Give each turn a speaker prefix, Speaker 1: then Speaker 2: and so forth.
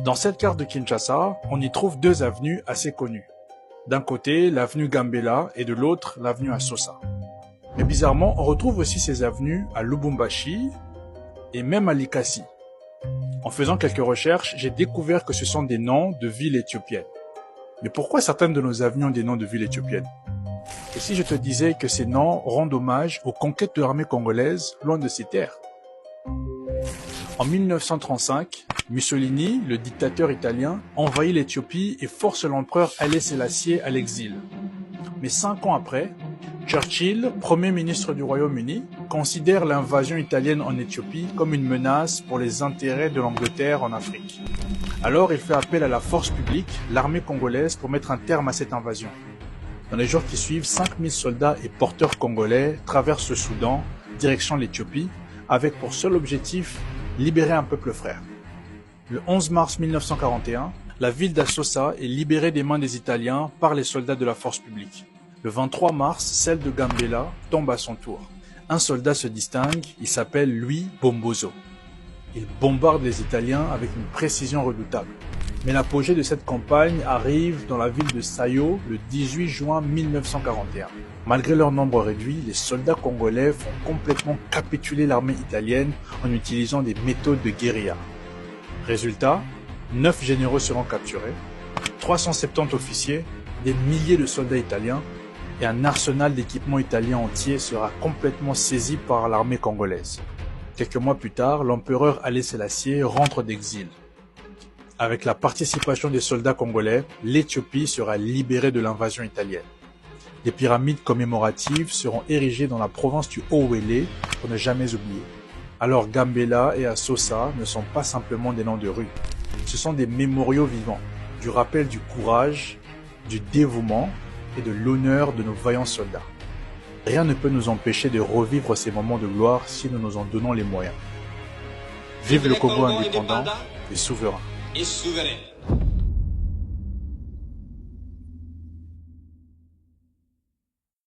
Speaker 1: Dans cette carte de Kinshasa, on y trouve deux avenues assez connues. D'un côté, l'avenue Gambela et de l'autre, l'avenue Asosa. Mais bizarrement, on retrouve aussi ces avenues à Lubumbashi et même à Likasi. En faisant quelques recherches, j'ai découvert que ce sont des noms de villes éthiopiennes. Mais pourquoi certaines de nos avenues ont des noms de villes éthiopiennes? Et si je te disais que ces noms rendent hommage aux conquêtes de l'armée congolaise loin de ces terres? En 1935, Mussolini, le dictateur italien, envahit l'Éthiopie et force l'empereur Haïlé Sélassié à l'exil. Mais 5 ans après, Churchill, Premier ministre du Royaume-Uni, considère l'invasion italienne en Éthiopie comme une menace pour les intérêts de l'Angleterre en Afrique. Alors il fait appel à la force publique, l'armée congolaise, pour mettre un terme à cette invasion. Dans les jours qui suivent, 5000 soldats et porteurs congolais traversent le Soudan, direction l'Éthiopie, avec pour seul objectif libérer un peuple frère. Le 11 mars 1941, la ville d'Assosa est libérée des mains des Italiens par les soldats de la force publique. Le 23 mars, celle de Gambela tombe à son tour. Un soldat se distingue, il s'appelle Louis Bombozo. Il bombarde les Italiens avec une précision redoutable. Mais l'apogée de cette campagne arrive dans la ville de Sayo le 18 juin 1941. Malgré leur nombre réduit, les soldats congolais font complètement capituler l'armée italienne en utilisant des méthodes de guérilla. Résultat, 9 généraux seront capturés, 370 officiers, des milliers de soldats italiens et un arsenal d'équipements italien entier sera complètement saisi par l'armée congolaise. Quelques mois plus tard, l'empereur Haïlé Sélassié rentre d'exil. Avec la participation des soldats congolais, l'Éthiopie sera libérée de l'invasion italienne. Des pyramides commémoratives seront érigées dans la province du Haut-Wélé pour ne jamais oublier. Alors Gambela et Assosa ne sont pas simplement des noms de rue. Ce sont des mémoriaux vivants, du rappel du courage, du dévouement et de l'honneur de nos vaillants soldats. Rien ne peut nous empêcher de revivre ces moments de gloire si nous nous en donnons les moyens. Vive le Congo indépendant et souverain.
Speaker 2: Et souverain.